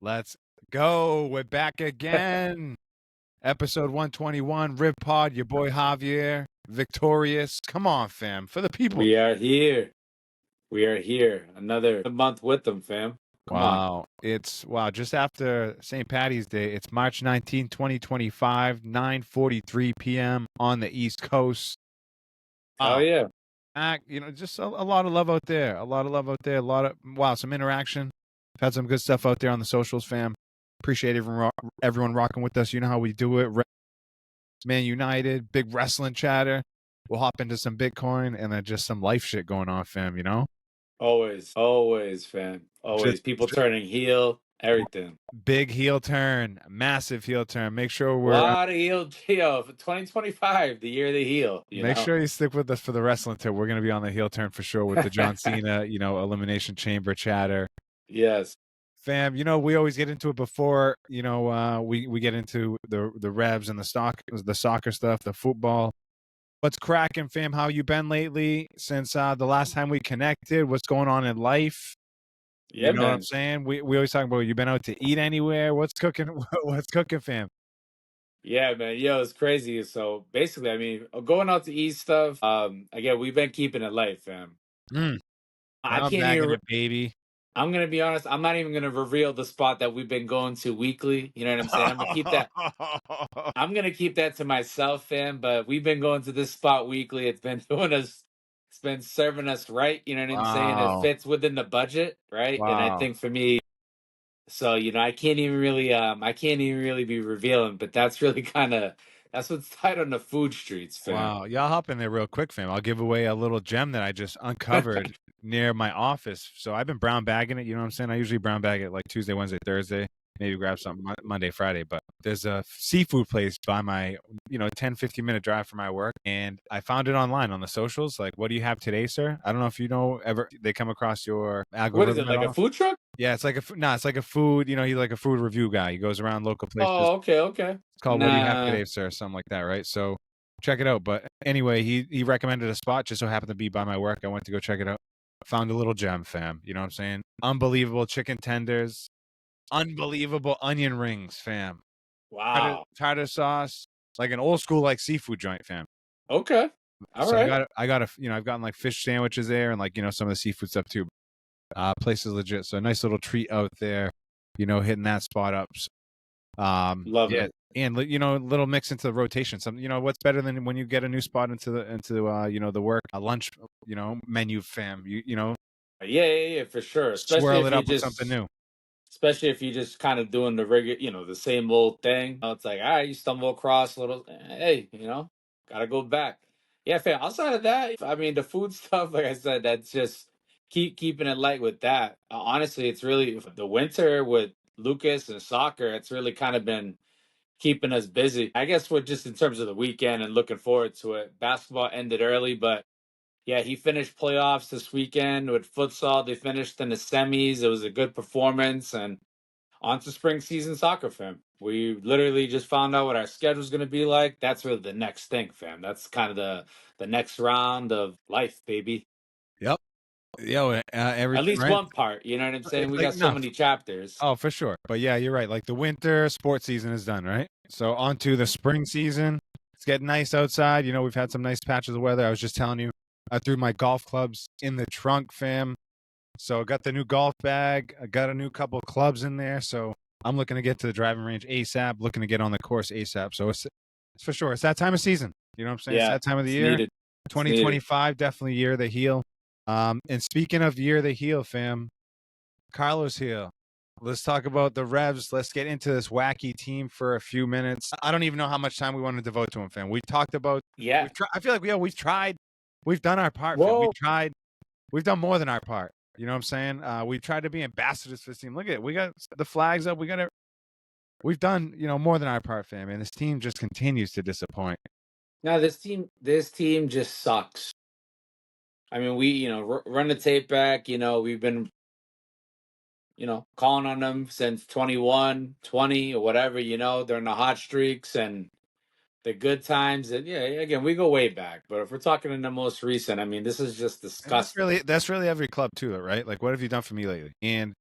Let's go. We're back again. Episode 121, Rib Pod, your boy Javier, victorious. Come on, fam. For the people. We are here. We are here. Another month with them, fam. Come on. It's just after St. Patty's Day. It's March 19, 2025, 9:43 p.m. on the East Coast. Oh yeah. Just a lot of love out there. A lot of love out there. Some interaction. Had some good stuff out there on the socials, fam. Appreciate everyone rocking with us. You know how we do it. Man United, big wrestling chatter. We'll hop into some Bitcoin and then just some life shit going on, fam, you know? Always, fam. Always. People turning heel, everything. Big heel turn, massive heel turn. Make sure we're... A lot of heel, 2025, the year of the heel. Make sure you stick with us for the wrestling tip. We're going to be on the heel turn for sure with the John Cena, Elimination Chamber chatter. Yes. Fam, we always get into it before, we get into the revs and the soccer stuff, the football. What's cracking, fam? How you been lately since the last time we connected? What's going on in life? Yeah, what I'm saying? We always talk about, you been out to eat anywhere? What's cooking? What's cooking, fam? Yeah, man. It's crazy. So basically, I mean, going out to eat stuff. Again, we've been keeping it light, fam. I can't even it, baby. I'm gonna be honest. I'm not even gonna reveal the spot that we've been going to weekly. You know what I'm saying? I'm gonna keep that. I'm gonna keep that to myself, fam. But we've been going to this spot weekly. It's been doing us. It's been serving us right. You know what I'm saying? It fits within the budget, right? And I think for me, so I can't even really be revealing. But that's really that's what's tight on the food streets, fam. Wow, y'all hop in there real quick, fam. I'll give away a little gem that I just uncovered near my office. So I've been brown bagging it. You know what I'm saying? I usually brown bag it like Tuesday, Wednesday, Thursday. Maybe grab something Monday, Friday. But there's a seafood place by my, 10, 15-minute drive from my work. And I found it online on the socials. Like, what do you have today, sir? I don't know if they come across your algorithm. What is it, like a food truck? Yeah, it's like it's like a food, he's like a food review guy. He goes around local places. Oh, okay. It's called What Do You Have Today, sir? Something like that, right? So check it out. But anyway, he recommended a spot, just so happened to be by my work. I went to go check it out. Found a little gem, fam. You know what I'm saying? Unbelievable chicken tenders. Unbelievable onion rings, fam. Wow. Tartar sauce. Like an old school, like seafood joint, fam. Okay. All right. I got I've gotten like fish sandwiches there and like, some of the seafood stuff too. Place is legit. So a nice little treat out there, hitting that spot up. Love it. And little mix into the rotation. Some, what's better than when you get a new spot into the work lunch, menu, fam. Yeah, for sure. Especially swirl if it you up with just something new. Especially if you just kind of doing the regular, the same old thing. It's like, all right, you stumble across a little. Hey, gotta go back. Yeah, fam. Outside of that, I mean, the food stuff, like I said, that's just keeping it light with that. Honestly, it's really the winter with Lucas and soccer. It's really kind of been keeping us busy. I guess with just in terms of the weekend and looking forward to it. Basketball ended early, but yeah, he finished playoffs this weekend with futsal. They finished in the semis. It was a good performance, and on to spring season soccer, fam. We literally just found out what our schedule is going to be like. That's really the next thing, fam. That's kind of the next round of life, baby. Yep. At least right? one part. You know what I'm saying? We got so many chapters. Oh, for sure. But yeah, you're right. Like the winter sports season is done, right? So on to the spring season. It's getting nice outside. We've had some nice patches of weather. I was just telling you, I threw my golf clubs in the trunk, fam. So I got the new golf bag. I got a new couple clubs in there. So I'm looking to get to the driving range ASAP, looking to get on the course ASAP. So it's for sure. It's that time of season. You know what I'm saying? Yeah, it's that time of the year. Needed. 2025, definitely year of the heel. And speaking of year of the heel, fam, Carlos heel. Let's talk about the Revs. Let's get into this wacky team for a few minutes. I don't even know how much time we want to devote to him, fam. We talked about... Yeah. I feel like we've tried. We've done our part, fam. We've tried. We've done more than our part. You know what I'm saying? We've tried to be ambassadors for this team. Look at it. We got the flags up. We've done, more than our part, fam. And this team just continues to disappoint. No, this team just sucks. I mean, we, run the tape back. We've been, calling on them since 21, 20 or whatever, during the hot streaks and the good times. And yeah, again, we go way back. But if we're talking in the most recent, I mean, this is just disgusting. That's really every club too, right? Like, what have you done for me lately? And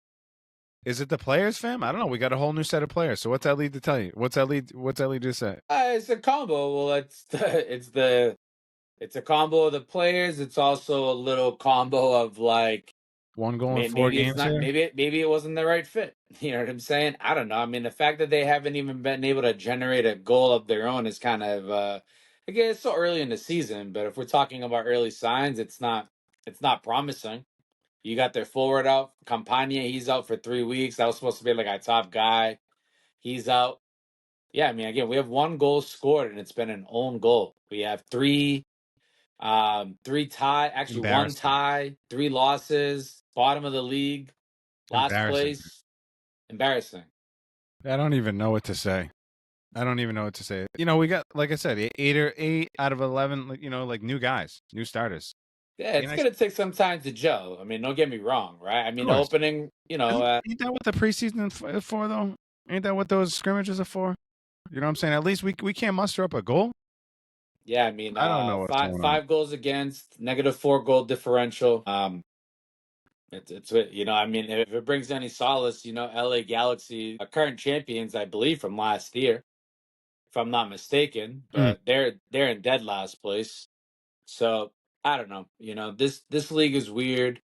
Is it the players, fam? I don't know. We got a whole new set of players. So what's that lead to tell you? What's that lead? What's that lead to say? It's a combo. Well, it's a combo of the players. It's also a little combo of like One goal in four maybe it's games not here. maybe it wasn't the right fit. You know what I'm saying? I don't know. I mean, the fact that they haven't even been able to generate a goal of their own is kind of again, it's so early in the season, but if we're talking about early signs, it's not promising. You got their forward out, Campagna, he's out for 3 weeks. That was supposed to be like our top guy. He's out. Yeah, I mean, again, we have one goal scored and it's been an own goal. We have one Embarrassing. tie, three losses, bottom of the league, last Embarrassing. place. Embarrassing. I don't even know what to say. I don't even know what to say. We got, like I said, eight out of 11. Like new guys, new starters. Yeah, Be it's nice. gonna take some time to gel. I mean, don't get me wrong, right? I Of mean, course. opening, Ain't that what the preseason is for, though? Ain't that what those scrimmages are for? You know what I'm saying? At least we can't muster up a goal. yeah, I mean, I don't know what's five going on. five goals against, -4 goal differential. I mean, if it brings any solace, LA Galaxy, current champions, I believe, from last year, if I'm not mistaken, Mm, but they're in dead last place. So I don't know. This league is weird.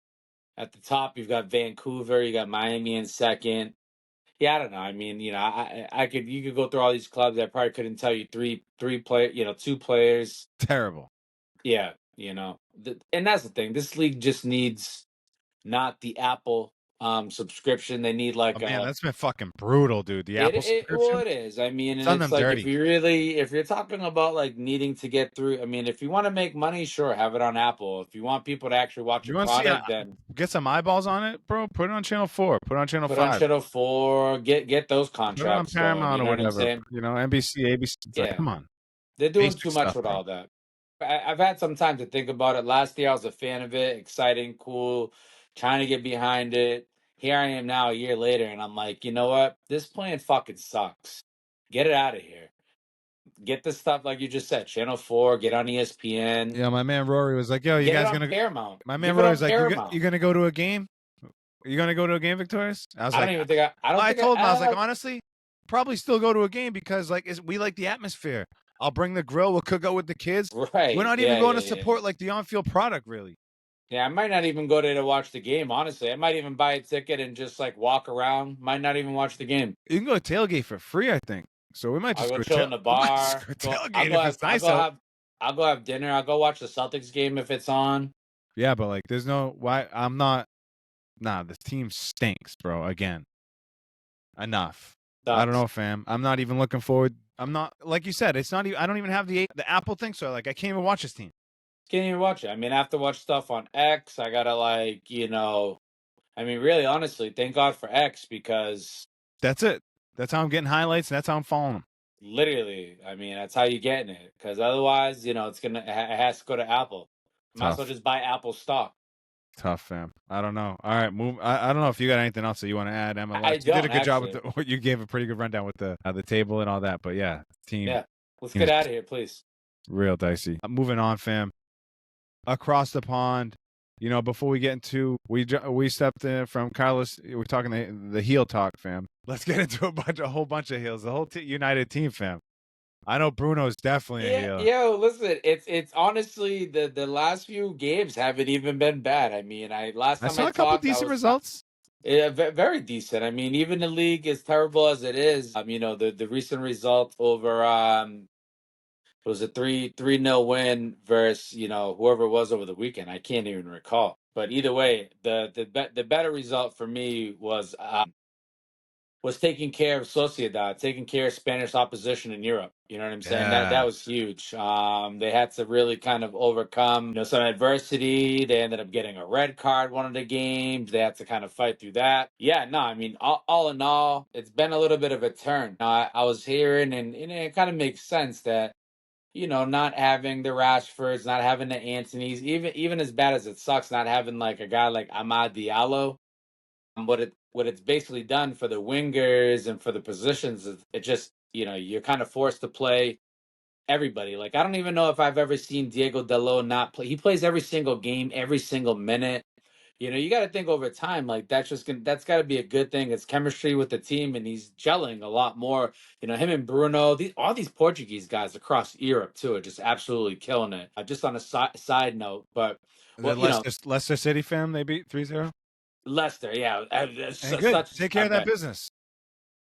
At the top, you've got Vancouver, you got Miami in second. Yeah, I don't know. I mean, you could go through all these clubs. I probably couldn't tell you two players. terrible. Yeah, and that's the thing. This league just needs not the Apple subscription. They need Oh like man, a that's been fucking brutal, dude. The it, Apple it well subscription, it is. I mean, it's and done it's them like if dirty. you really if you're talking about like needing to get through. I mean, if you want to make money, sure, have it on Apple. If you want people to actually watch You your want to see? product, then Get some eyeballs on it, bro. Put it on channel 4. Put it on channel put on 5. Channel 4, get those Put it on contracts going. You Paramount or know what I'm whatever. saying? NBC, ABC. It's like, Yeah. come on, They're doing basic too much stuff, with bro. all that. I've had some time to think about it. Last year, I was a fan of it, exciting, cool, trying to get behind it. Here I am now, a year later, and I'm like, you know what? This plan fucking sucks. Get it out of here. Get the stuff like you just said, Channel 4, get on ESPN, Yeah, my man Rory was like, "Yo, you get it guys on gonna?" Paramount. My man Give it Rory on was like, "You Paramount. gonna go to a game? You gonna go to a game, Victorious?" I was I don't like, even think I don't I think told him, I was like, honestly, probably still go to a game because we like the atmosphere. I'll bring the grill. We'll cook out with the kids. We're right. not even Yeah, going yeah, to yeah. support like the on-field product, really. Yeah, I might not even go there to watch the game, honestly. I might even buy a ticket and just like walk around. Might not even watch the game. You can go tailgate for free, I think. So we might I'll just go go. chill in the We might just bar. go Go. I'll tailgate go if have. it's nice out. I'll go have dinner. I'll go watch the Celtics game if it's on. Yeah, but like, there's no why. I'm not. Nah, this team stinks, bro. Again, enough. I don't Sucks. know, fam. I'm not even looking forward. I'm not like you said. It's not even. I don't even have the Apple thing, so like I can't even watch this team. Can't even watch it. I mean, I have to watch stuff on X. I gotta I mean, really, honestly, thank God for X because That's it. That's how I'm getting highlights, and that's how I'm following them. literally, I mean, that's how you're getting it. Because otherwise, it has to go to Apple. Might as well Tough. just buy Apple stock. Tough, fam. I don't know. All right, move. I don't know if you got anything else that you want to add, MLS. I You did a don't good job with actually. what you gave a pretty good rundown with the table and all that. But yeah, Yeah, let's team get is out of here, please. real dicey. Moving on, fam. Across the pond. Before we get into we stepped in from Carlos. We're talking the heel talk, fam. Let's get into a whole bunch of heels. The whole United team, fam. I know Bruno's definitely a Yeah, heel. yo, listen, it's honestly the last few games haven't even been bad. I mean, I last I time I saw a couple talked, I decent was results. yeah, very decent. I mean, even the league, as terrible as it is, the recent result over it was a 3-0 win versus whoever it was over the weekend. I can't even recall. But either way, the better result for me was taking care of Sociedad, taking care of Spanish opposition in Europe. You know what I'm saying? That Yeah. was huge. They had to really kind of overcome, some adversity. They ended up getting a red card one of the games. They had to kind of fight through that. Yeah, no, I mean, all in all, it's been a little bit of a turn. I was hearing, and it kind of makes sense that not having the Rashfords, not having the Antonys, even as bad as it sucks, not having like a guy like Amad Diallo. What it's basically done for the wingers and for the positions is it just you're kind of forced to play everybody. Like I don't even know if I've ever seen Diego Dalot not play. He plays every single game, every single minute. You got to think over time, like that's got to be a good thing. It's chemistry with the team, and he's gelling a lot more. Him and Bruno, all these Portuguese guys across Europe too are just absolutely killing it. Just on a side note, but The well, Leicester City fam, they beat 3-0. Leicester, yeah, And good. Take care I of that bet. business.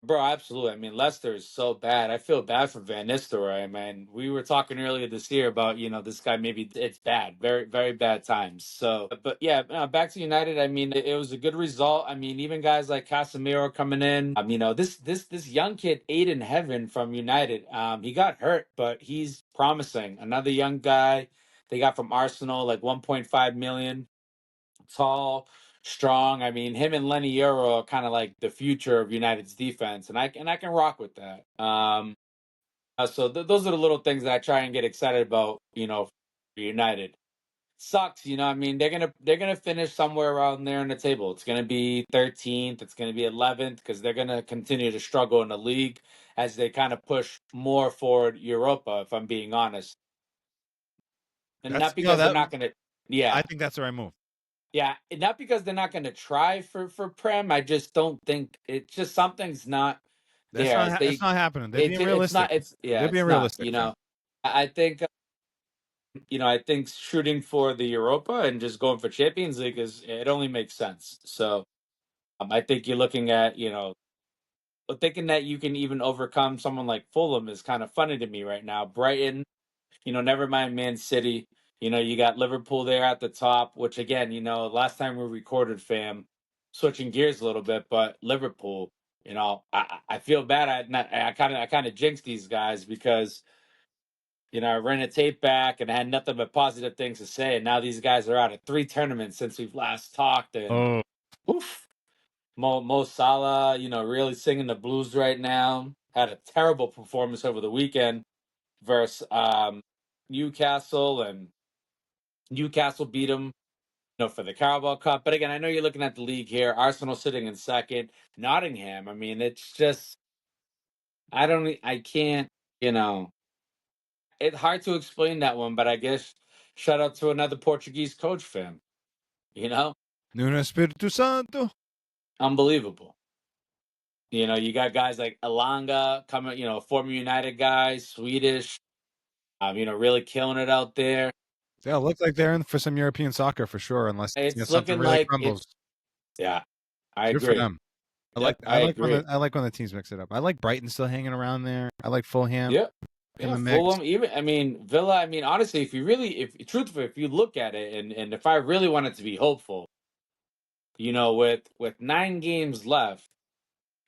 Bro, absolutely. I mean, Leicester is so bad. I feel bad for Van Nistelrooy, man. We were talking earlier this year about, this guy, maybe it's bad, very, very bad times. So, but yeah, back to United. I mean, it was a good result. I mean, even guys like Casemiro coming in. This young kid, Aiden Heaven from United, he got hurt, but he's promising. Another young guy they got from Arsenal, like 1.5 million, tall, strong. I mean, him and Lenny Euro are kind of like the future of United's defense, and I can rock with that. Those are the little things that I try and get excited about. For United. Sucks, I mean, they're gonna finish somewhere around there in the table. It's gonna be 13th. It's gonna be 11th because they're gonna continue to struggle in the league as they kind of push more forward Europa. If I'm being honest, and That's not because they're that. not gonna. I Yeah, think that's the right move. Yeah, not because they're not going to try for Prem. I just don't think it's just something's not That's there. not. As It's they, not happening. They're being it's realistic. not. It's yeah, They're being it's not. realistic, fam. I think I think shooting for the Europa and just going for Champions League is it only makes sense. So I think you're looking at but thinking that you can even overcome someone like Fulham is kind of funny to me right now. Brighton, never mind Man City. You got Liverpool there at the top, which again, last time we recorded, fam, switching gears a little bit, but Liverpool, I feel bad. I kind of jinxed these guys because I ran a tape back and I had nothing but positive things to say, and now these guys are out of 3 tournaments since we've last talked, and Oh, oof, Mo Salah, really singing the blues right now. Had a terrible performance over the weekend versus Newcastle, and Newcastle beat them, for the Carabao Cup. But again, I know you're looking at the league here. Arsenal sitting in second. Nottingham. I mean, it's just I can't. You know, it's hard to explain that one. But I guess shout out to another Portuguese coach, fam. You know, Nuno Espírito Santo. unbelievable. You got guys like Elanga coming. Former United guys, Swedish. Really killing it out there. Yeah, it looks like they're in for some European soccer for sure, unless It's something looking really like crumbles. it's. Yeah, I Good for agree. them. I like Yep, I I like when agree. the teams mix it up. I like Brighton still hanging around there. I like Fulham Yep. in Yeah, the mix. Fulham. Even I mean Villa. I mean, honestly, if truthfully, if you look at it, and if I really wanted to be hopeful, with 9 games left,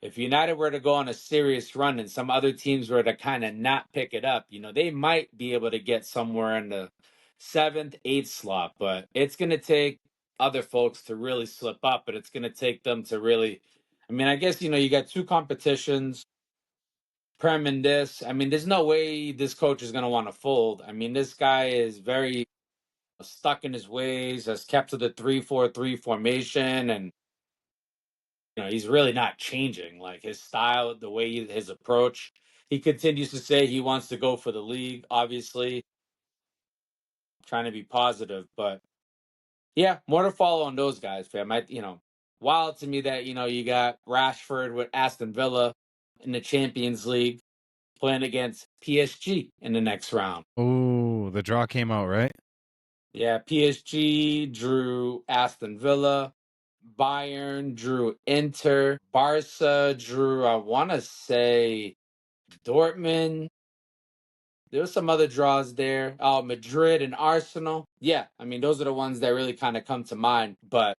if United were to go on a serious run and some other teams were to kind of not pick it up, they might be able to get somewhere in the seventh, eighth slot. But it's going to take other folks to really slip up, but it's going to take them to really. I mean, I guess you got two competitions. Prem and this. I mean, there's no way this coach is going to want to fold. I mean, this guy is very stuck in his ways, has kept to the 3-4-3 formation, and he's really not changing. Like his style, the way his approach. He continues to say he wants to go for the league. Obviously, trying to be positive, but yeah, more to follow on those guys, fam. Wild to me that you got Rashford with Aston Villa in the Champions League playing against PSG in the next round. Oh, the draw came out, right? Yeah, PSG drew Aston Villa. Bayern drew Inter. Barca drew, I want to say, Dortmund. There were some other draws there. Oh, Madrid and Arsenal. Yeah, I mean, those are the ones that really kind of come to mind. But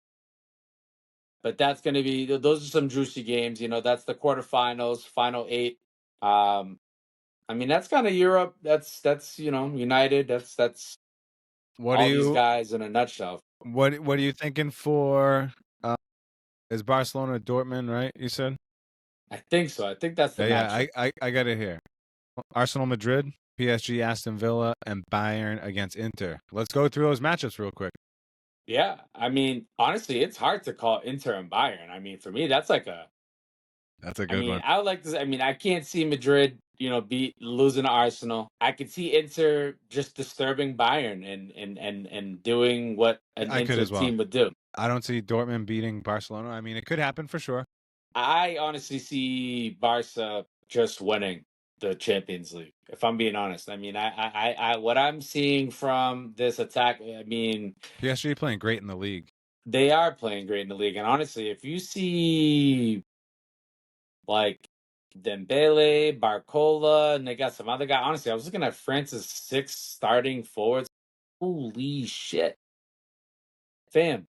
that's going to be, those are some juicy games. That's the quarterfinals, final eight. Um, I mean, that's kind of Europe. That's United. That's What do all these you guys in a nutshell. what are you thinking for is Barcelona Dortmund, right? You said? I think so. I think that's the Yeah, yeah, matchup. I got it here. Arsenal Madrid, PSG Aston Villa, and Bayern against Inter. Let's go through those matchups real quick. Yeah, I mean, honestly, it's hard to call Inter and Bayern. I mean, for me, that's like a. That's a I good mean, one. I would like to. I mean, I can't see Madrid, beat losing to Arsenal. I could see Inter just disturbing Bayern and doing what an I could Inter as well. team would do. I don't see Dortmund beating Barcelona. I mean, it could happen for sure. I honestly see Barca just winning the Champions League. If I'm being honest, I mean, what I'm seeing from this attack, I mean, PSG playing great in the league. they are playing great in the league, and honestly, if you see like Dembele, Barcola, and they got some other guy. Honestly, I was looking at France's 6 starting forwards. Holy shit, fam!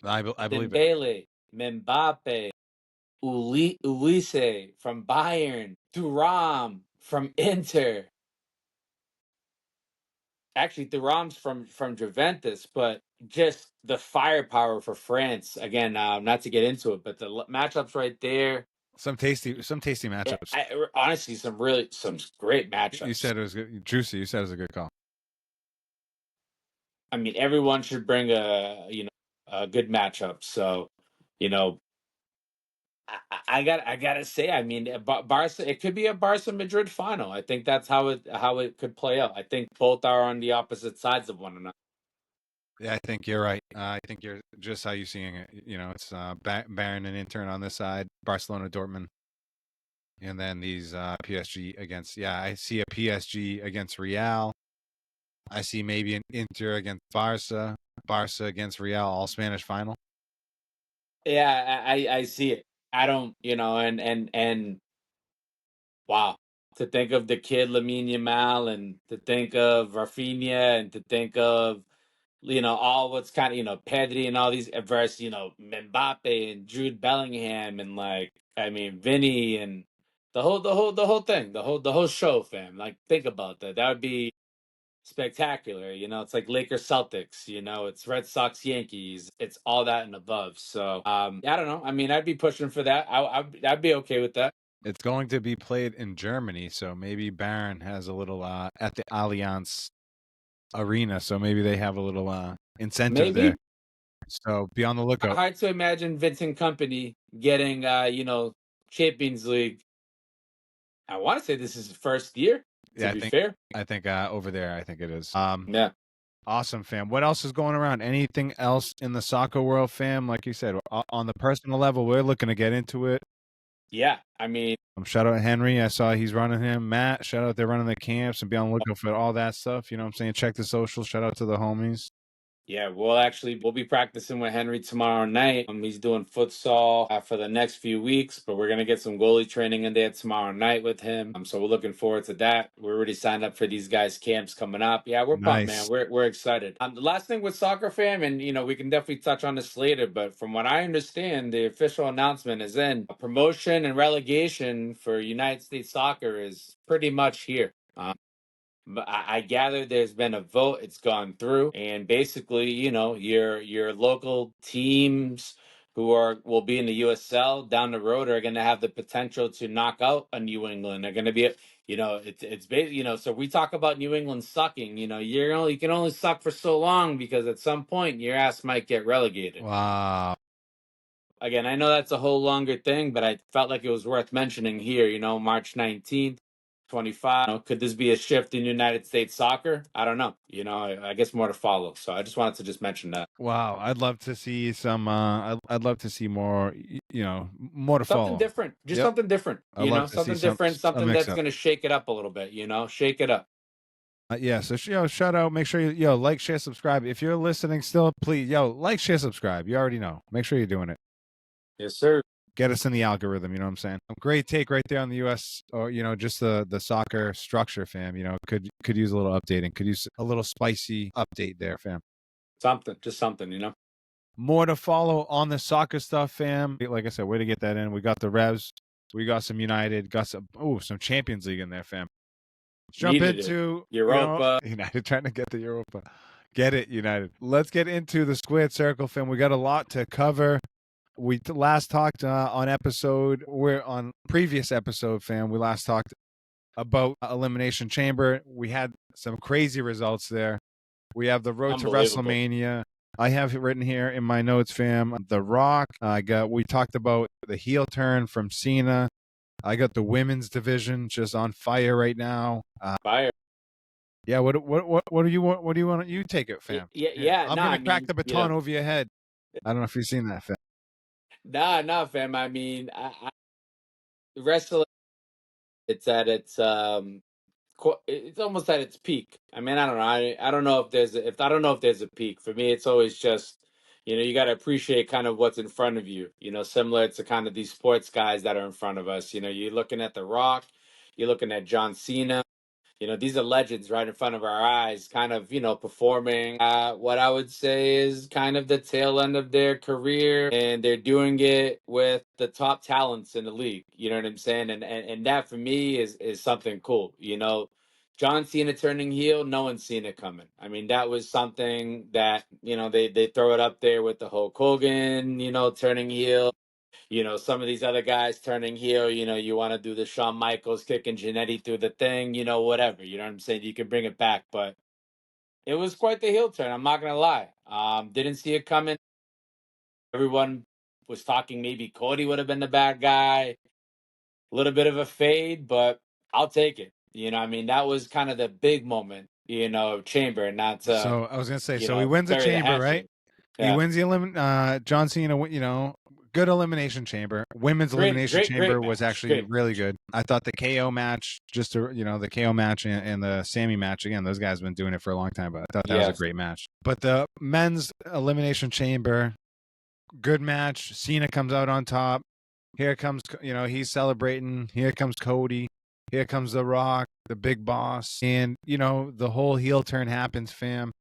I believe it. Dembele, Mbappe, Ulise from Bayern, Thuram from Inter. Actually, Thuram's from Juventus, but just the firepower for France. Again, not to get into it, but the matchups right there. Some tasty Yeah, matchups. honestly, some great You matchups. said it was good. Juicy. You said it was a good call. I mean, everyone should bring a good matchup. So, you know, I gotta say, I mean, Barca, it could be a Barca Madrid final. I think that's how it could play out. I think both are on the opposite sides of one another. Yeah, I think you're right. I think you're just how you seeing it. You know, it's Bayern and Inter on this side, Barcelona, Dortmund, and then these PSG against. Yeah, I see a PSG against Real. I see maybe an Inter against Barca, Barca against Real, all Spanish final. Yeah, I see it. I don't, and wow, to think of the kid Lamine Yamal, and to think of Rafinha, and to think of all what's kind of, Pedri and all these versus, Mbappe and Jude Bellingham and like, I mean, Vinny and the whole thing, the whole show, fam. Like, think about that. That would be spectacular. It's like Lakers Celtics, it's Red Sox Yankees, it's all that and above. So, I don't know. I mean, I'd be pushing for that. I'd be okay with that. It's going to be played in Germany, so maybe Bayern has a little at the Allianz Arena, so maybe they have a little incentive there. Maybe. So be on the lookout. Hard to imagine Vincent Company getting, Champions League. I want to say this is his first year. To Yeah, be fair, I think over there, I think it is. yeah, Awesome, fam. What else is going around? Anything else in the soccer world, fam? Like you said, on the personal level, we're looking to get into it. yeah. I mean, Shout out Henry. I saw he's running him. Matt, shout out they're running the camps and be on the lookout for all that stuff. You know what I'm saying? Check the socials. Shout out to the homies. yeah, we'll be practicing with Henry tomorrow night. He's doing futsal for the next few weeks, but we're gonna get some goalie training in there tomorrow night with him. So we're looking forward to that. We're already signed up for these guys' camps coming up. Yeah, we're pumped, man. Nice. We're excited. The last thing with soccer, fam, and we can definitely touch on this later, but from what I understand, the official announcement is in. Promotion and relegation for United States soccer is pretty much here. But I gather there's been a vote. It's gone through, and basically, your local teams who will be in the USL down the road are going to have the potential to knock out a New England. They're going to be, it's basically, So we talk about New England sucking. You can only suck for so long because at some point your ass might get relegated. Wow. Again, I know that's a whole longer thing, but I felt like it was worth mentioning here. March 19th. 25. Could this be a shift in United States soccer? I don't know. I guess more to follow. So I just wanted to just mention that. Wow. I'd love to see some. I'd love to see more. More to Something follow. different. Just Yep. something different. I'd love to see Something different. a Something mix that's up. going to shake it up a little bit. Shake it up. Yeah. So shout out. Make sure you like, share, subscribe. If you're listening still, please like, share, subscribe. You already know. Make sure you're doing it. Yes, sir. Get us in the algorithm. You know what I'm saying? Great take right there on the U.S. or just the soccer structure, fam. Could use a little updating. Could use a little spicy update there, fam. Something. Just something. More to follow on the soccer stuff, fam. Like I said, way to get that in. We got the Revs. We got some United. Got some Champions League in there, fam. Let's jump Needed it. into Europa. United trying to get the Europa. Get it, United. Let's get into the squared circle, fam. We got a lot to cover. We last talked we're on previous episode, fam. We last talked about Elimination Chamber. We had some crazy results there. We have the road to Unbelievable. WrestleMania. I have it written here in my notes, fam. The Rock. We talked about the heel turn from Cena. I got the women's division just on fire right now. Fire. Yeah. What do you want? What do you want? You take it, fam. Yeah. I'm gonna crack the baton over your head. I don't know if you've seen that, fam. Nah, fam. I mean, wrestling, it's at its it's almost at its peak. I mean, I don't know. I don't know if I don't know if there's a peak. For me, it's always just, you got to appreciate kind of what's in front of you. Similar to kind of these sports guys that are in front of us. You're looking at The Rock, you're looking at John Cena. These are legends right in front of our eyes, kind of, performing what I would say is kind of the tail end of their career. And they're doing it with the top talents in the league. You know what I'm saying? And that for me is something cool. John Cena turning heel, no one's seen it coming. I mean, that was something that, they throw it up there with the Hulk Hogan, turning heel. Some of these other guys turning heel, you want to do the Shawn Michaels kicking Jannetty through the thing, whatever. You know what I'm saying? You can bring it back, but it was quite the heel turn. I'm not gonna lie. Didn't see it coming. Everyone was talking maybe Cody would have been the bad guy. A little bit of a fade, but I'll take it. I mean, that was kind of the big moment, of Chamber, not to, So I was gonna say, so he wins the bury the chamber, right? hatchet. He Yeah, wins the John Cena, good elimination chamber. Women's elimination great chamber was match, actually great really match. good. I thought the KO match, the KO match and the Sammy match again. Those guys have been doing it for a long time, but I thought that was a Yes, great match. But the men's elimination chamber, good match. Cena comes out on top. Here comes, he's celebrating. Here comes Cody. Here comes The Rock, the big boss, and the whole heel turn happens, fam.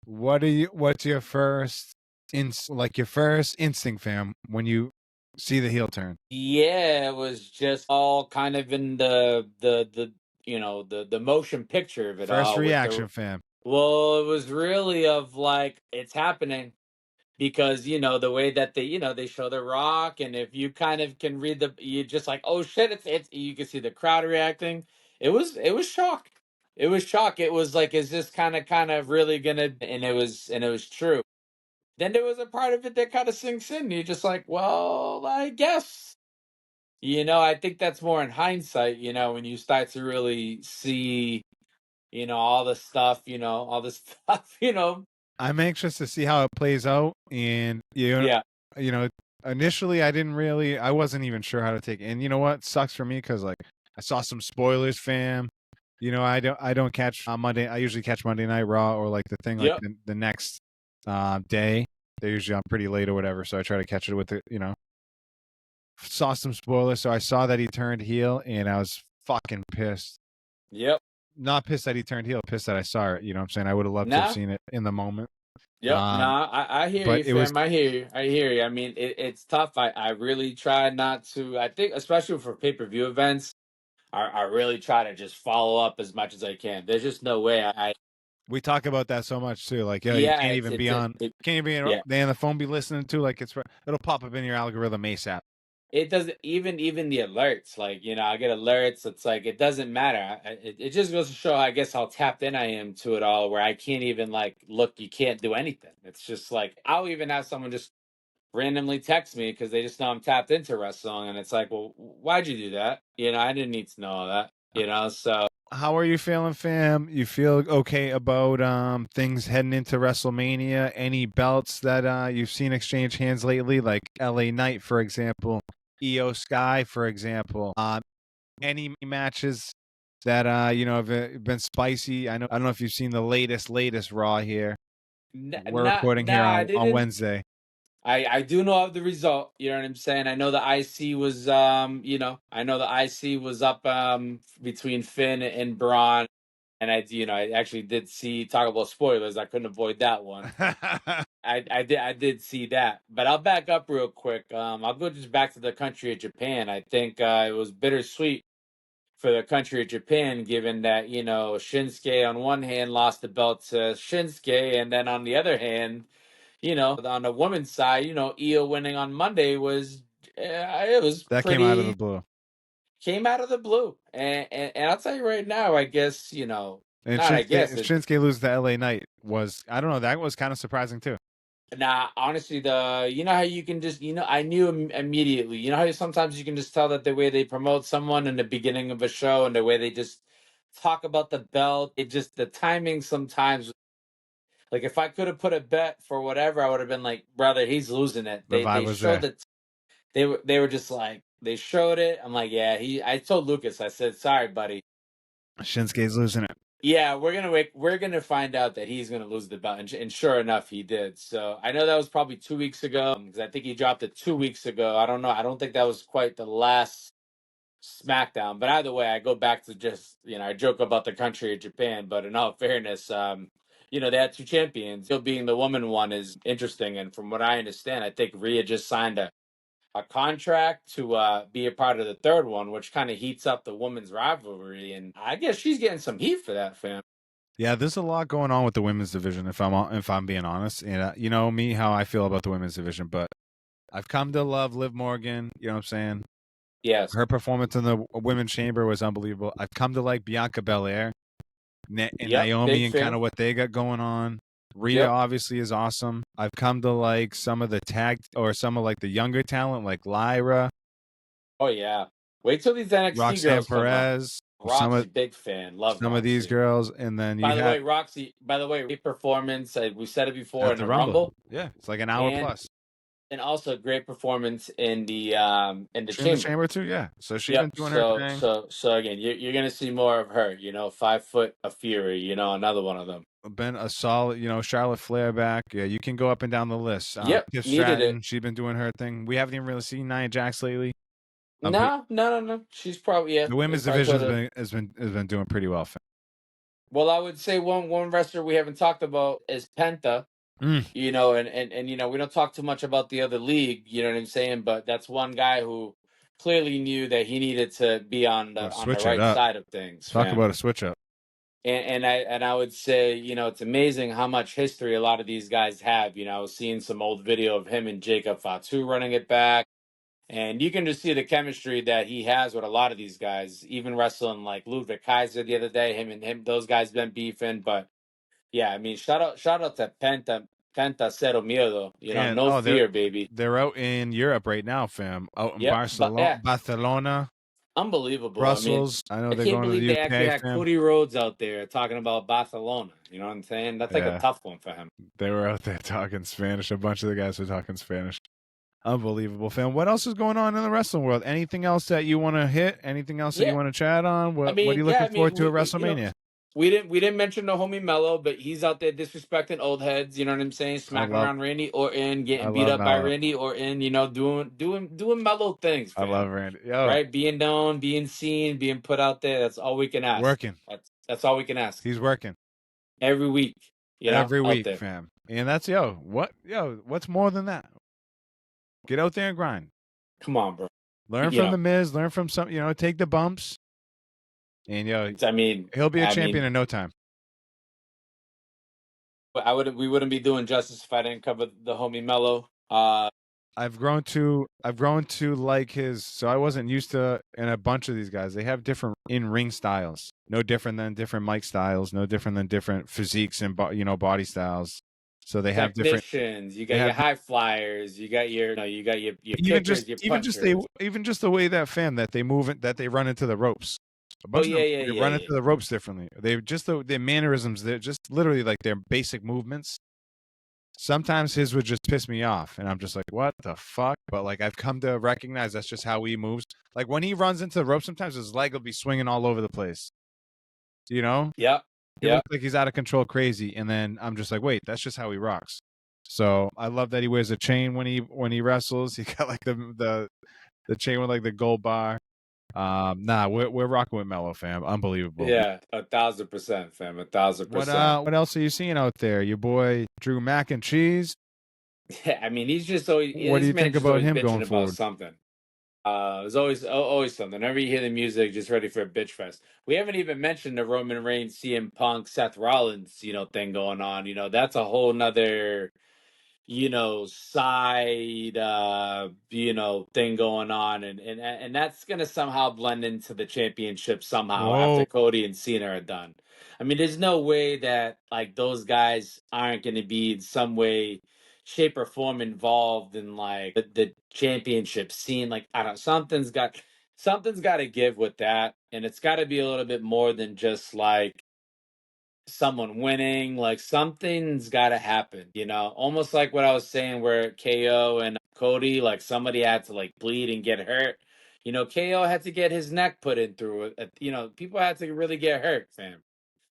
What's your first your first instinct, fam, when you see the heel turn? yeah, it was just all kind of in the motion picture of it First all with reaction, the fam. well, it was really of like it's happening because the way that they show the Rock, and if you kind of can read you just like, oh shit, it's you can see the crowd reacting. It was shock. It was shock. It was like, is this kind of really gonna, and it was true. Then there was a part of it that kind of sinks in. You're just like, well, I guess. I think that's more in hindsight, when you start to really see, all the stuff, all the stuff, I'm anxious to see how it plays out, and Yeah. you know, initially I wasn't even sure how to take it. And you know what sucks for me because like I saw some spoilers, fam. I don't catch Monday. I usually catch Monday Night Raw or like the thing like Yep. the next day. They're usually on pretty late or whatever, so I try to catch it with the saw some spoilers, so I saw that he turned heel, and I was fucking pissed. Yep. Not pissed that he turned heel, pissed that I saw it. You know what I'm saying? I would have loved to have Nah. seen it in the moment. Yep. Um, Nah. I hear but you, it was fam. I hear you. I hear you. I mean, it's tough. I really try not to. I think, especially for pay-per-view events, I really try to just follow up as much as I can. There's just no way. we talk about that so much too. Like, yeah, you Yeah. can't It's even it's be it, on, it can't even be yeah. they on the phone be listening to like it'll pop up in your algorithm ASAP. It doesn't even the alerts, like, I get alerts. It's like it doesn't matter. It just goes to show, I guess, how tapped in I am to it all, where I can't even like look. You can't do anything. It's just like I'll even have someone just randomly text me because they just know I'm tapped into wrestling, and it's like, well, why'd you do that? I didn't need to know all that. So How are you feeling, fam? You feel okay about things heading into WrestleMania? Any belts that you've seen exchange hands lately, like LA Knight, for example, Io Sky, for example? Any matches that have been spicy? I don't know if you've seen the latest Raw here. We're not recording here nah, I on didn't. Wednesday. I do know of the result. You know what I'm saying? I know the IC was I know the IC was up between Finn and Braun, and I actually did see, talk about spoilers. I couldn't avoid that one. I did see that. But I'll back up real quick. I'll go just back to the country of Japan. I think it was bittersweet for the country of Japan, given that, Shinsuke on one hand lost the belt to Shinsuke, and then on the other hand, on the women's side, Io winning on Monday was, it was That came out of the pretty, blue. came out of the blue. And I'll tell you right now, I guess, And not I guess it. Shinsuke lose to LA Knight was, I don't know, that was kind of surprising too. Nah, honestly, how you can just, I knew immediately. You know how sometimes you can just tell that the way they promote someone in the beginning of a show and the way they just talk about the belt, it just, the timing sometimes Like if I could have put a bet for whatever, I would have been like, brother, he's losing it. The vibe They was showed there. that they were just like they showed it. I'm like, yeah, I told Lucas, I said, sorry, buddy. Shinsuke's losing it. Yeah, we're gonna find out that he's gonna lose the belt, and sure enough, he did. So I know that was probably 2 weeks ago because I think he dropped it 2 weeks ago. I don't know. I don't think that was quite the last SmackDown. But either way, I go back to just I joke about the country of Japan, but in all fairness, they had two champions. Still being the woman one is interesting, and from what I understand, I think Rhea just signed a contract to be a part of the third one, which kind of heats up the women's rivalry, and I guess she's getting some heat for that, fam. Yeah, there's a lot going on with the women's division. If I'm being honest, and you know me, how I feel about the women's division, but I've come to love Liv Morgan. You know what I'm saying? Yes. Her performance in the women's chamber was unbelievable. I've come to like Bianca Belair and Yep. Naomi Big and kind fan. of what they got going on. Rhea Yep. obviously is awesome. I've come to like some of the tag or some of like the younger talent like Lyra, Oh yeah. Wait till these NXT Roxanne girls come up. Perez, Roxy, big fan. Love some of these Roxy. girls, and then you By the have way, Roxy. By the way, great performance. We said it before at in the the Rumble. Rumble, Yeah, it's like an hour and plus. also great performance in the She's in the chamber. chamber too. Yeah, so she's been Yep. doing her thing. So again, you're gonna see more of her. 5 foot of fury. Another one of them. Been a solid, Charlotte Flair back. Yeah, you can go up and down the list. Yep. Tiff Needed it. Stratton, she's been doing her thing. We haven't even really seen Nia Jax lately. No, no, no, no. She's probably The They women's probably division put a. has been doing pretty well. Well, I would say one wrestler we haven't talked about is Penta. Mm. And we don't talk too much about the other league, you know what I'm saying? But that's one guy who clearly knew that he needed to be on the Switch it right up. side of things, Talk fam. about a switch up. And I would say, it's amazing how much history a lot of these guys have. I was seeing some old video of him and Jacob Fatu running it back. And you can just see the chemistry that he has with a lot of these guys, even wrestling like Ludwig Kaiser the other day. Him, those guys been beefing. But yeah, I mean, shout out to Penta Cero Miedo. And No fear, baby. they're out in Europe right now, fam. Out in Yep, but yeah, Barcelona, unbelievable. I mean, Brussels. I know I they're can't going to believe the they actually UK, had fam. Cody Rhodes out there talking about Barcelona. You know what I'm saying? That's like a Yeah. tough one for him. They were out there talking Spanish. A bunch of the guys were talking Spanish. Unbelievable, fam. What else is going on in the wrestling world? Anything else that you want to hit? Anything else that you want to chat on? What are you looking forward to at WrestleMania? We didn't mention the homie Mello, but he's out there disrespecting old heads. You know what I'm saying? Smacking around Randy, or in I getting beat love up by Mello. Randy, or in doing Mello things. I Fam. love Randy. Yo, Right? Being known, being seen, being put out there. That's all we can ask. working. That's all we can ask. He's working Every week. every out week, there. fam. And that's what's more than that? Get out there and grind. Come on, bro. Learn from the Miz. Learn from some. Take the bumps. And he'll be a champion in no time. We wouldn't be doing justice if I didn't cover the homie Mello. I've grown to like his. So I wasn't used to, and a bunch of these guys, they have different in-ring styles. No different than different mic styles. No different than different physiques and body styles. So they have different. Technicians. You got your high flyers. You got your even kickers, even just the way that that they move it, that they run into the ropes. A bunch of them, they run into the ropes differently. They just their mannerisms. They're just literally like their basic movements. Sometimes his would just piss me off, and I'm just like, what the fuck? But like, I've come to recognize that's just how he moves. Like when he runs into the rope, sometimes his leg will be swinging all over the place. Yep. He looks like he's out of control, crazy, and then I'm just like, wait, that's just how he rocks. So I love that he wears a chain when he wrestles. He got like the chain with like the gold bar. We're rocking with Mello, fam. Unbelievable. Yeah, 1,000%, fam. 1,000%. What else are you seeing out there? Your boy Drew Mac and Cheese. Yeah, I mean, he's just always. What do you think about him going forward? Something. There's always something. Whenever you hear the music, just ready for a bitch fest. We haven't even mentioned the Roman Reigns, CM Punk, Seth Rollins, thing going on. That's a whole nother side thing going on, and that's gonna somehow blend into the championship somehow after Cody and Cena are done. I mean, there's no way that like those guys aren't gonna be in some way, shape, or form involved in like the championship scene. Like I don't something's got to give with that, and it's got to be a little bit more than just like someone winning, like something's got to happen, you know, almost like what I was saying where KO and Cody, like somebody had to like bleed and get hurt. You know, KO had to get his neck put in through it. You know, people had to really get hurt, fam.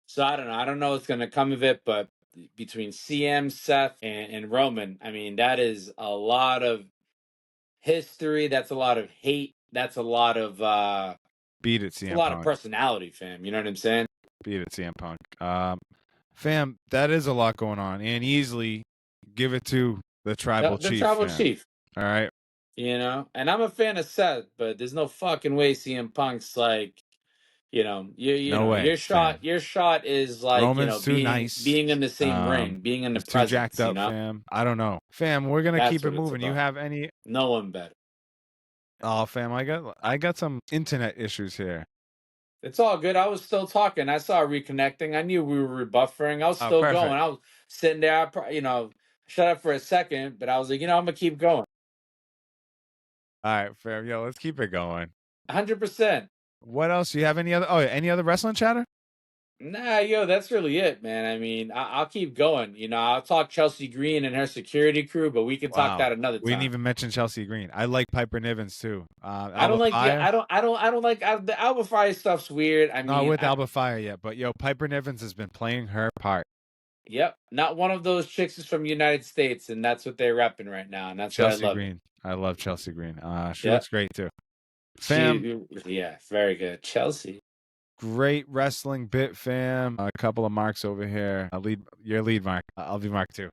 So I don't know. I don't know what's going to come of it, but between CM, Seth, and Roman, I mean, that is a lot of history. That's a lot of hate. That's a lot of Beat it, it's a CM lot of Punk. personality, fam. You know what I'm saying? Beat it, CM Punk. Fam, that is a lot going on, and easily give it to the tribal The chief, tribal fam. chief. All right. You know, and I'm a fan of Seth, but there's no fucking way CM Punk's like, you No know, way, fam. your shot is like, Roman's too nice. being in the same ring, being in the It's too jacked presence, you up, know? fam. I don't know, fam. We're gonna That's keep it what it's moving. You about. have any? No one better. Oh, fam, I got some internet issues here. It's all good. I was still talking. I saw reconnecting. I knew we were rebuffering. I was Oh, still perfect. going. I was sitting there, shut up for a second, but I was like, I'm gonna keep going. All right, fam. Yo, let's keep it going. 100%. What else? You have any other? Oh, yeah, any other wrestling chatter? Nah, yo, that's really it, man. I mean, I'll keep going. You know, I'll talk Chelsea Green and her security crew, but we can talk Wow. that another We didn't time. even mention Chelsea Green. I like Piper Nivens too. I don't Alba like, yeah, Fire. I don't like the Alba Fire stuff's weird. I Not mean, with Alba Fire yet, but yo, Piper Nivens has been playing her part. yep, not one of those chicks is from the United States, and that's what they're repping right now, and that's what I Chelsea love. Green. I love Chelsea Green. She Yep, looks great too. Fam, yeah, very good. Chelsea, great wrestling bit, fam. A couple of marks over here. Your lead mark. I'll be mark too.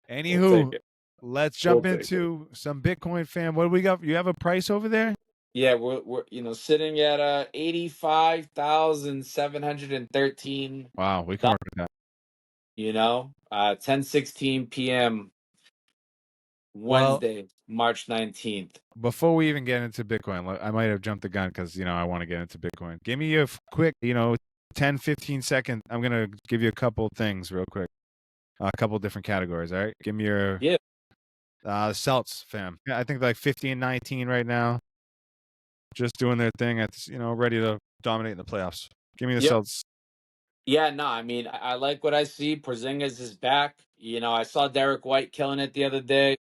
we'll take Anywho, it. let's We'll jump take it. into some Bitcoin, fam. What do we got? You have a price over there? Yeah, we're sitting at 85,713. Wow, we can work with that. 10:16 p.m. Well, Wednesday, March 19th. before we even get into Bitcoin, I might have jumped the gun because, I want to get into Bitcoin. Give me a quick, 10, 15 second. I'm going to give you a couple things real quick. A couple different categories, all right? Give me your Yeah. Celts, fam. Yeah, I think like 50 and 19 right now. Just doing their thing. It's, ready to dominate in the playoffs. Give me the Yep. Celts. Yeah, no, I mean, I like what I see. Porzingis is back. I saw Derek White killing it the other day.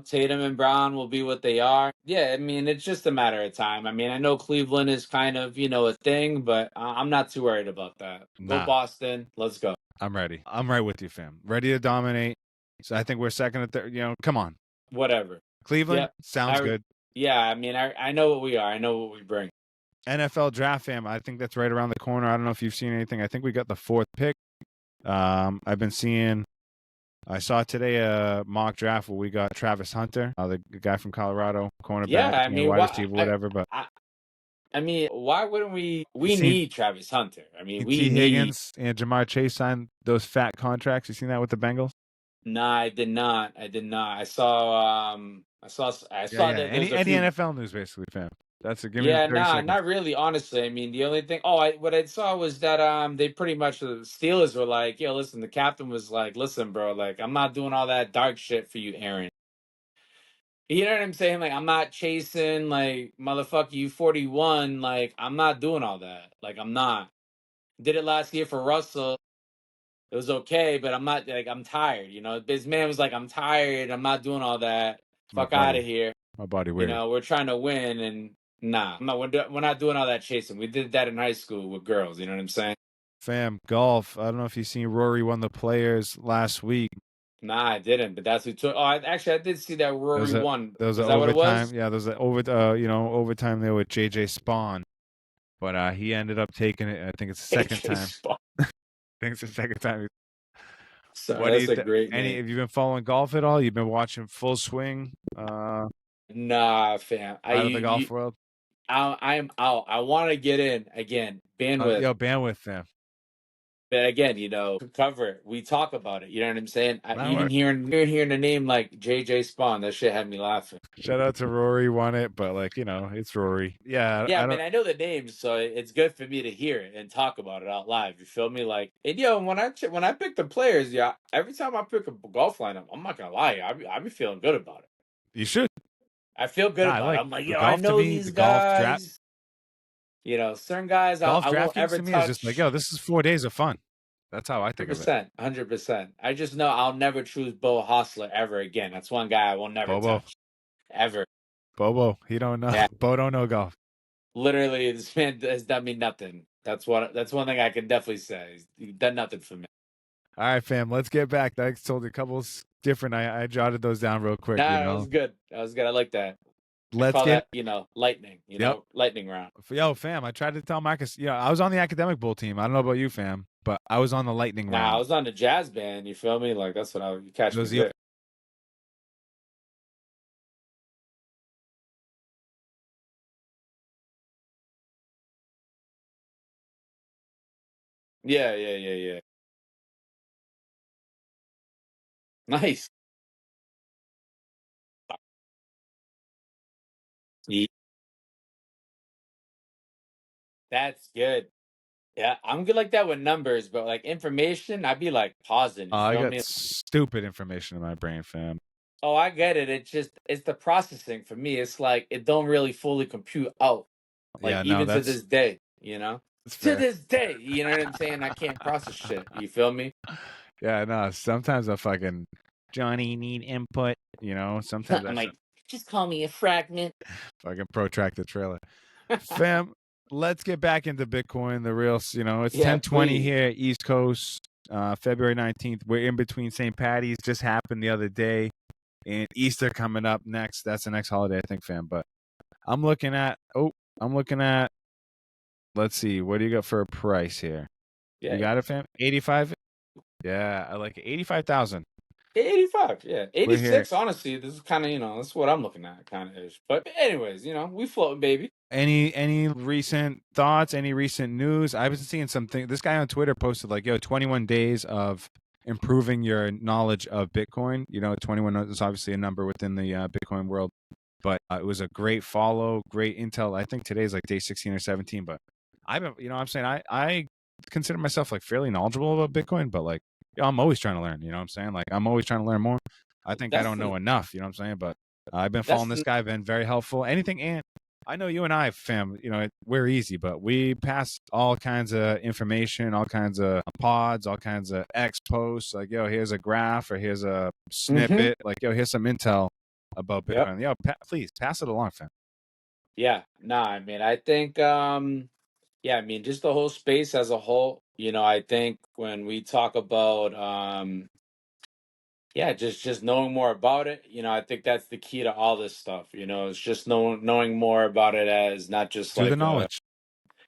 Tatum and Brown will be what they are. Yeah, I mean, it's just a matter of time. I mean, I know Cleveland is kind of, a thing, but I'm not too worried about that. Go Nah, Boston. Let's go. I'm ready. I'm right with you, fam. Ready to dominate. So I think we're second or third. Come on. Whatever. Cleveland, Yep. sounds good. Yeah, I mean, I know what we are. I know what we bring. NFL draft, fam. I think that's right around the corner. I don't know if you've seen anything. I think we got the 4th pick. I've been seeing. I saw today a mock draft where we got Travis Hunter, the guy from Colorado, cornerback, Yeah, I mean, wide receiver, whatever. But I mean, why wouldn't we? We seen need Travis Hunter. I mean, we T. need. Higgins and Jamar Chase signed those fat contracts. You seen that with the Bengals? Nah, I did not. I did not. I saw. I Yeah, saw yeah. that there's a Any few. NFL news, basically, fam. That's it. Give me the Yeah, 30 nah, seconds. not really. Honestly, I mean, the only thing. Oh, what I saw was that they pretty much the Steelers were like, "Yo, listen." The captain was like, "Listen, bro. Like, I'm not doing all that dark shit for you, Aaron." You know what I'm saying? Like, I'm not chasing like motherfucker. You 41. Like, I'm not doing all that. Like, I'm not. Did it last year for Russell. It was okay, but I'm not like I'm tired. This man was like, I'm tired. I'm not doing all that. My Fuck out of buddy. here. My buddy weird. We're trying to win, and nah, we're not doing all that chasing. We did that in high school with girls. You know what I'm saying? Fam, golf. I don't know if you've seen Rory won the Players last week. Nah, I didn't. But that's who took. Oh, actually, I did see that Rory won. There was Is an that what it overtime. was? Yeah, there was an overtime there with JJ Spawn. But he ended up taking it. I think it's the second AJ time. Spawn. I think it's the second time. Sorry, What do that's you a think? great name. Have you been following golf at all? You've been watching Full Swing Nah, fam. out of the golf world? I am out. I want to get in again. Bandwidth. Yo, bandwidth, fam. But again, cover it. We talk about it. You know what I'm saying? That Even works. hearing the name like JJ Spawn, that shit had me laughing. Shout out to Rory won it, but it's Rory. Yeah, Yeah, I I mean, don't. I know the names, so it's good for me to hear it and talk about it out live. You feel me? Like, and when I pick the players, yeah, every time I pick a golf lineup, I'm not gonna lie, I be feeling good about it. You should. I feel good Nah, I about it. like I'm like, the yo, I golf to know me. these The golf draft, guys. Certain guys golf I won't DraftKings ever to me is just like, touch. yo, this is 4 days of fun. That's how I think of it. 100%, 100%. I just know I'll never choose Bo Hostler ever again. That's one guy I will never Bobo, touch ever. Bobo, he don't know. Yeah, Bo don't know golf. literally, this man has done me nothing. That's one thing I can definitely say. He's done nothing for me. All right, fam, let's get back. I told you a couple different. I jotted those down real quick. Nah, that was good. That was good. I like that. I Let's call get. that, lightning. Yep. Lightning round. Yo, fam, I tried to tell Marcus. I was on the academic bowl team. I don't know about you, fam, but I was on the lightning Nah, I round. was on the jazz band. You feel me? Like that's what you catch me Those there. Yeah, yeah, yeah, yeah. Nice. Ye- That's good. Yeah, I'm good like that with numbers, but like information, I'd be like pausing. You I feel got me? stupid information in my brain, fam. Oh, I get it. It's the processing for me. It's like it don't really fully compute out. Like Yeah, no, even to that's this day, you know? To fair. this day, you know what I'm saying? I can't process shit. You feel me? Yeah, no. Sometimes I fucking Johnny need input. Sometimes I I'm like, just call me a fragment. fucking protract the trailer. Fam, let's get back into Bitcoin. The real, it's Yeah, 10:20 please. here, East Coast, February 19th. We're in between St. Patty's. Just happened the other day, and Easter coming up next. That's the next holiday, I think, fam. But I'm looking at. I'm looking at. Let's see. What do you got for a price here? You Yeah. got it, fam? 85. Yeah, I like it. 85,000. 85, yeah. We're here. 86, honestly, this is kind of, that's what I'm looking at, kind of ish. But anyways, we floating, baby. Any recent thoughts? Any recent news? I was seeing something. This guy on Twitter posted like, "Yo, 21 days of improving your knowledge of Bitcoin." 21 is obviously a number within the Bitcoin world, but it was a great follow, great intel. I think today's like day 16 or 17, but I've been, I'm saying I consider myself like fairly knowledgeable about Bitcoin, but like, I'm always trying to learn. You know what I'm saying? Like, I'm always trying to learn more. I think I That's don't know the enough. You know what I'm saying? But I've been that's following this the guy, been very helpful. Anything and I know you and I, fam, we're easy, but we pass all kinds of information, all kinds of pods, all kinds of X posts. Like, yo, here's a graph or here's a Mm-hmm. snippet. Like, yo, here's some intel about Yep. Bitcoin. Yo, please pass it along, fam. Yeah. Nah, I mean, I think yeah, I mean, just the whole space as a whole, I think when we talk about yeah, just knowing more about it, I think that's the key to all this stuff, it's just knowing more about it as not just Through the like a. knowledge.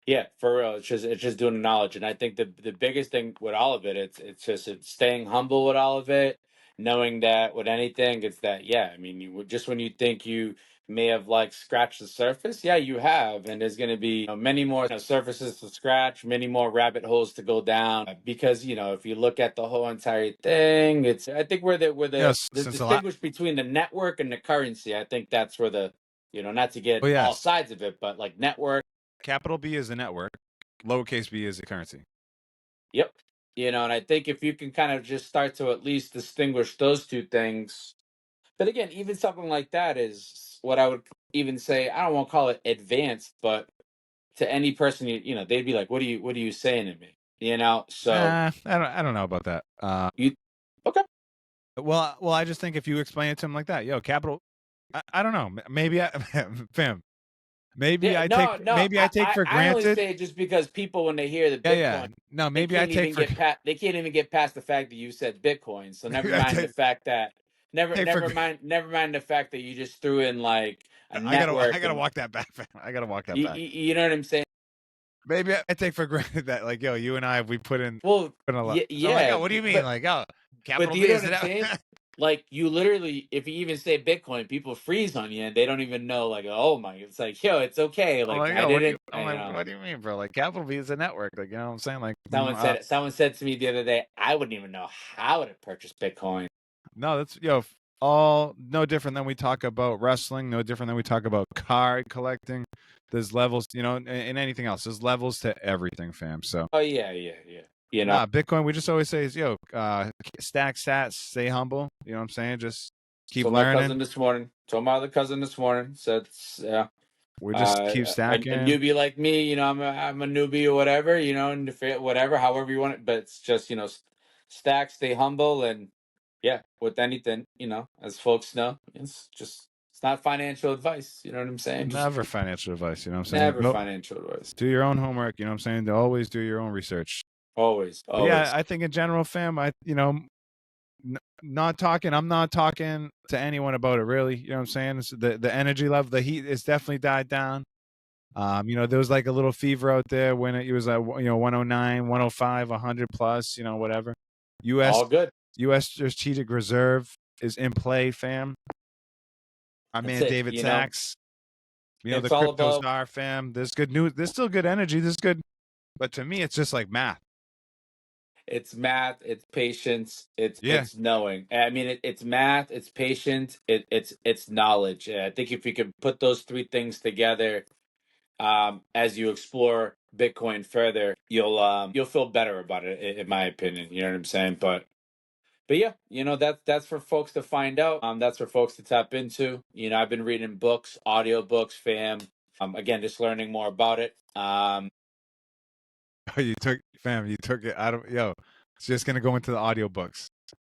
Yeah, for real. It's just doing the knowledge, and I think the biggest thing with all of it, it's staying humble with all of it, knowing that with anything, it's that yeah. I mean, just when you think you may have like scratched the surface, yeah, you have, and there's going to be many more surfaces to scratch, many more rabbit holes to go down. Because if you look at the whole entire thing, it's I think where the Since the last. distinguish between the network and the currency. I think that's where the not to get Oh all yes, sides of it, but like network. capital B is the network, lowercase b is the currency. Yep. And I think if you can kind of just start to at least distinguish those two things, but again, even something like that is what I would even say. I don't want to call it advanced, but to any person, they'd be like, "What are you saying to me?" So I don't know about that. you, okay, Well, I just think if you explain it to him like that, yo, capital. I don't know. Maybe fam. Maybe yeah, I take no, no, maybe I take for I only granted. say it just because people when they hear the Yeah, yeah. Bitcoin, No, they maybe I can't take even for get past the fact that you said Bitcoin. So never maybe I mind take the fact that take for. never mind the fact that you just threw in like a I network gotta and walk that back. I gotta walk that you, back. you know what I'm saying. Maybe I take for granted that like yo, you and I we Well, put in a lot. yeah, So I'm like, yeah, oh, what do you mean? Like, oh, but capital do B you know is what I'm it? saying? Like you literally, if you even say Bitcoin, people freeze on you and they don't even know. Like, oh my, it's like, yo, it's okay. I'm Like like, I yo, what do you? didn't, I'm like, what do you mean, bro? Like, capital B is a network. Like, you know what I'm saying? Like, Someone said to me the other day, I wouldn't even know how to purchase Bitcoin. no, that's all no different than we talk about wrestling. No different than we talk about card collecting. There's levels, in anything else. There's levels to everything, fam. So, Oh yeah, yeah, yeah. nah, Bitcoin. We just always say is, yo, stack sats, stay humble. You know what I'm saying? Just keep Told my learning. cousin this morning. Told my other cousin this morning. Said, yeah. We just keep A stacking. newbie like me, I'm a newbie or whatever, and whatever, however you want it. But it's just, stack, stay humble, and yeah, with anything, as folks know, it's not financial advice. You know what I'm saying? Just Never financial advice. You know what I'm saying? never Go financial advice. do your own homework. You know what I'm saying? To always do your own research. Always, But yeah, always. I think in general, fam, not talking. I'm not talking to anyone about it. Really, you know what I'm saying? It's the energy level, the heat, is definitely died down. There was like a little fever out there when it was 109, 105, 100 plus, whatever. U.S. All good. U.S. Strategic Reserve is in play, fam. Our That's man it. David Sachs, the It's all crypto about star, fam. There's good news. There's still good energy. There's good, but to me, it's just like math. it's math, it's patience, it's Yeah. it's knowing. I mean, it's math, it's patience, it's knowledge. I think if you can put those three things together, as you explore Bitcoin further, you'll feel better about it, in my opinion. You know what I'm saying? But yeah, that's for folks to find out. That's for folks to tap into. I've been reading books, audiobooks, fam. Again, just learning more about it. You took it out of It's just gonna go into the audiobooks,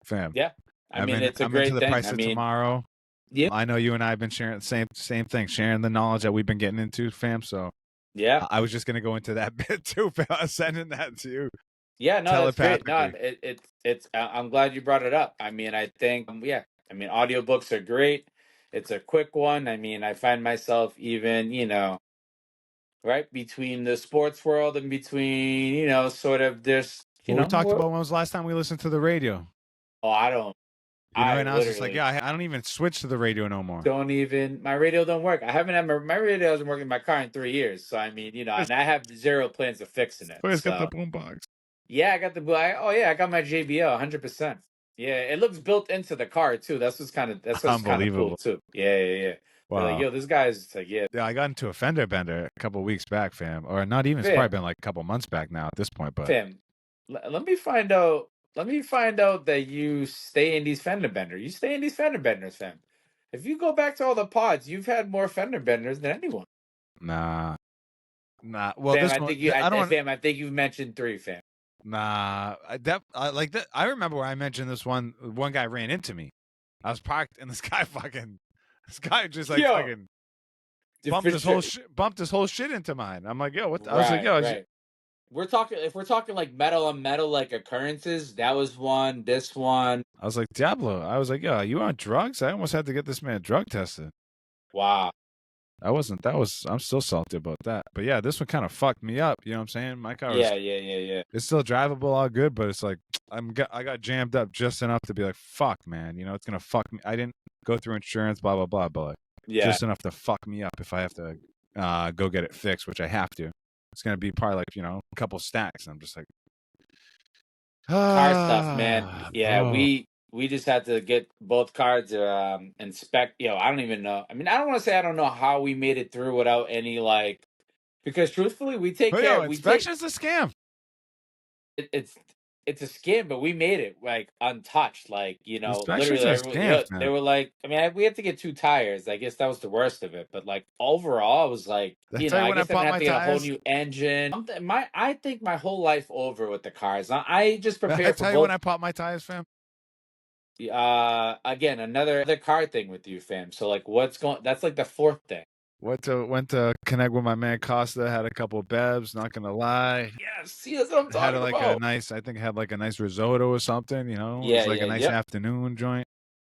fam. Yeah, I mean, it's a I'm into great the thing. Price I of mean, Tomorrow. yeah, I know you and I have been sharing the same thing, sharing the knowledge that we've been getting into, fam. So yeah. I was just gonna go into that bit too, fam. I was sending that to you Yeah, no, that's great. No, telepathically. I'm glad you brought it up. I mean, I think, yeah, I mean, audiobooks are great. It's a quick one. I mean, I find myself even, right between the sports world and between, sort of this, Well, we talked about when was the last time we listened to the radio. oh, I don't, I And I was just like, literally yeah, I don't even switch to the radio no more. don't even, my radio don't work. I haven't had my radio hasn't worked in my car in 3 years. So, I mean, and I have zero plans of fixing it. It's got the So, boombox. yeah, I got the oh yeah, I got my JBL 100%. Yeah, it looks built into the car too. That's what's kind of cool Unbelievable. too. Yeah. They're like, Wow. yo, this guy's like, yeah, Yeah, I got into a fender bender a couple weeks back, fam. Or not even. It's probably fam, been like a couple months back now at this point. But fam. Let me find out. Let me find out that you stay in these fender benders. You stay in these fender benders, fam. If you go back to all the pods, you've had more fender benders than anyone. nah. Well, Fam, this I one, think you, I don't. fam. I think you've mentioned three, fam. Nah, I like that. I remember where I mentioned this one. One guy ran into me. I was parked, and this guy just like Yo, fucking for sure. bumped his whole shit into mine. I'm like, yo, what? I was like, Right, yo, right. If we're talking like metal on metal like occurrences, that was one, this one. I was like, Diablo. I was like, yo, you on drugs? I almost had to get this man drug tested. Wow. I'm still salty about that. But yeah, this one kind of fucked me up. You know what I'm saying? My car was, Yeah. it's still drivable, all good, but it's like, I got jammed up just enough to be like, fuck, man, it's going to fuck me. I didn't go through insurance, blah, blah, blah, but like, Yeah. just enough to fuck me up if I have to go get it fixed, which I have to. It's going to be probably like, a couple stacks. And I'm just like, Car stuff, man. Yeah, bro. we just had to get both cars inspect. I don't even know. I mean, I don't want to say I don't know how we made it through without any because truthfully, we take But care. yo, We take inspection's a scam. it's a scam, but we made it like untouched. Like Inspection's literally, a everyone. scam, They man. were like, I mean, we had to get two tires. I guess that was the worst of it. But like overall, I was like, Did I tell you I when I guess I'm gonna bought have my to get a whole tires? new engine. I think my whole life over with the cars. I just Did I prepare for tell you when both. I bought my tires, fam? Again, another car thing with you, fam. So like, that's like the fourth thing. Went to connect with my man Costa. Had a couple of bevs. Not gonna lie. Yes, see, that's what I'm Had talking like a about. nice. I think had like a nice risotto or something. It was like a nice Yep, afternoon joint.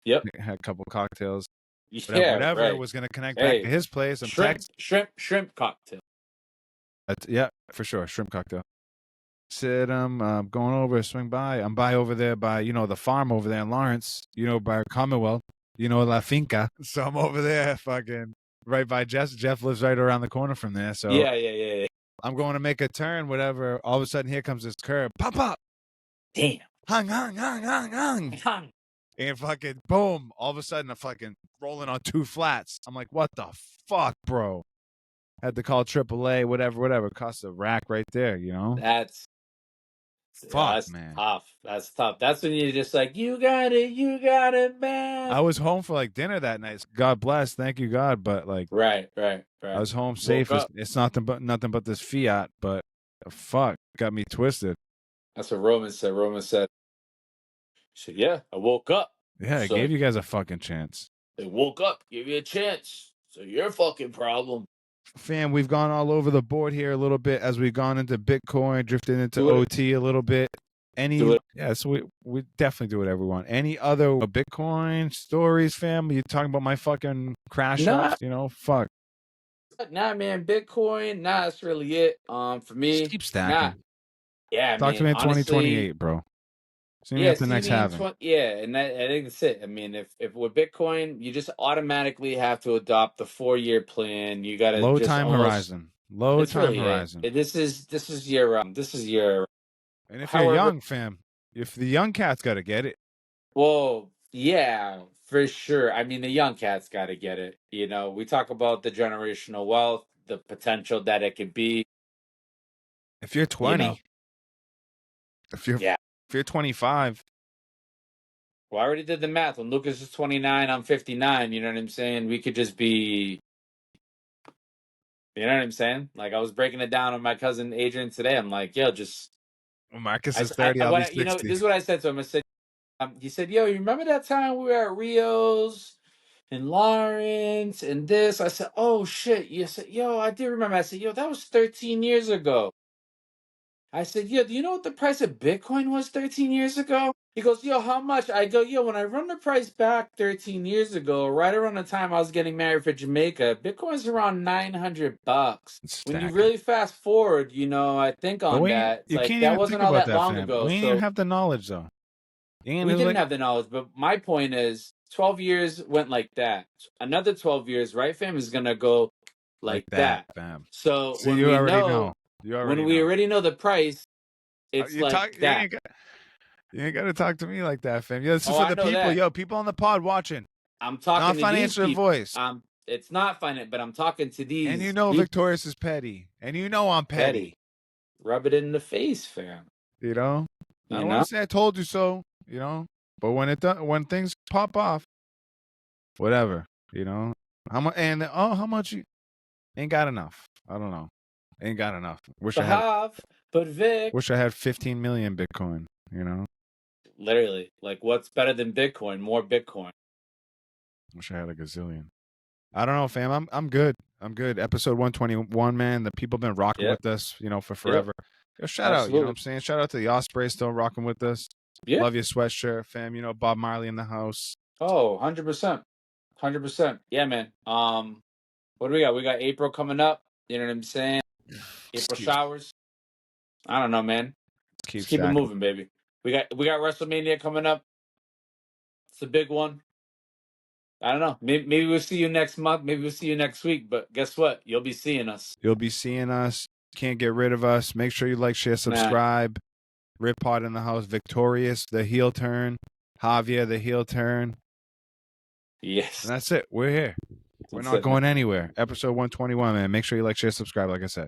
yep, Had a couple cocktails. yeah, Whatever right. was gonna connect back to Hey, his place. I'm text. shrimp cocktail. Yeah, for sure. Shrimp cocktail. Said I'm going over. Swing by. I'm by over there by the farm over there in Lawrence. By Commonwealth. La Finca. So I'm over there, fucking right by Jeff. Jeff lives right around the corner from there. So Yeah. I'm going to make a turn, whatever. All of a sudden, here comes this curb. Pop up. Damn. Hung. And fucking boom. All of a sudden, I'm fucking rolling on two flats. I'm like, what the fuck, bro? Had to call AAA, whatever. Cost a rack right there, That's Fuck, That's man. tough. That's tough. That's when you're just like, you got it, man. I was home for like dinner that night. God bless, thank you God. But like, Right. I was home Woke safe. up. It's nothing but this fiat. But fuck, got me twisted. That's what Roman said. Roman said, yeah, I woke up. Yeah, I So gave you guys a fucking chance. they woke up, give you a chance. So your fucking problem. Fam, we've gone all over the board here a little bit as we've gone into Bitcoin, drifted into Do it. OT a little bit. Do it. Yeah, so we definitely do whatever we want. Any other Bitcoin stories, fam? You talking about my fucking crash Nah. ups? Fuck. Nah, man. Bitcoin. Nah, that's really it. For me. Just keep Nah. stacking. Yeah, Talk to man. me in Honestly, 2028, bro. See me yeah. at the See next me in halving. Yeah, and I think that's it. I mean, if with Bitcoin, you just automatically have to adopt the 4-year plan. You got to Low just time almost. horizon. Low It's time really it. horizon. This is your. And if you're However, young, fam, if the young cat's got to get it. well, yeah, for sure. I mean, the young cat's got to get it. We talk about the generational wealth, the potential that it could be. If you're 20, Yeah. if you're 25, Well, I already did the math. When Lucas is 29, I'm 59. You know what I'm saying? We could just be. You know what I'm saying? Like I was breaking it down with my cousin Adrian today. I'm like, yo, just. when Marcus I, is 30, I'll be what, 60. this is what I said to him. I said, he said, yo, you remember that time we were at Rio's and Lawrence and this? I said, oh shit. You said, yo, I did remember. I said, yo, that was 13 years ago. I said, yo, do you know what the price of Bitcoin was 13 years ago? He goes, yo, how much? I go, yo, when I run the price back 13 years ago, right around the time I was getting married for Jamaica, Bitcoin's around $900. When you Stack. really fast forward, I think But on that, it's you like can't that even wasn't think all about that that, long fam. ago. We ain't even So have the knowledge, though. we didn't have the knowledge, but my point is 12 years went like that. Another 12 years, right, fam, is going to go like that. fam. So See, when you we already know, know. You when already we know. already know the price, it's You like talk. that. You ain't got to talk to me like that, fam. Yeah, this is Oh, for I the know people. that. Yo, people on the pod watching. I'm talking Not to these financial people. advice. It's not finance, but I'm talking to And these. Victorious is petty. And I'm petty. Rub it in the face, fam. I don't You want know? to say I told you so. But when things pop off, whatever. How much? And how much? You ain't got enough. I don't know. Ain't got enough. Wish But Vic. I had 15 million Bitcoin. Literally, like, what's better than Bitcoin? More Bitcoin. Wish I had a gazillion. I don't know, fam. I'm good. I'm good. Episode 121, man. The people been rocking with us, for forever. Yo, shout out, you know what I'm saying? Shout out to the Osprey still rocking with us. Yeah. Love your sweatshirt, fam. Bob Marley in the house. Oh, 100%. 100%. Yeah, man. What do we got? We got April coming up. You know what I'm saying? April showers. I don't know, man. Just keep it moving, baby. We got WrestleMania coming up. It's a big one. I don't know. Maybe we'll see you next month. Maybe we'll see you next week. But guess what? You'll be seeing us. You'll be seeing us. Can't get rid of us. Make sure you like, share, subscribe. Rip Pod in the house. Victorious, the heel turn. Javier, the heel turn. Yes. And that's it. We're here. We're not going anywhere. Episode 121, man. Make sure you like, share, subscribe, like I said.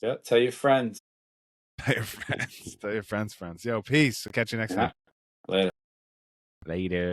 Yeah. Tell your friends. Tell your friends. Tell your friends. Yo, peace. I'll catch you next time. Later. Later.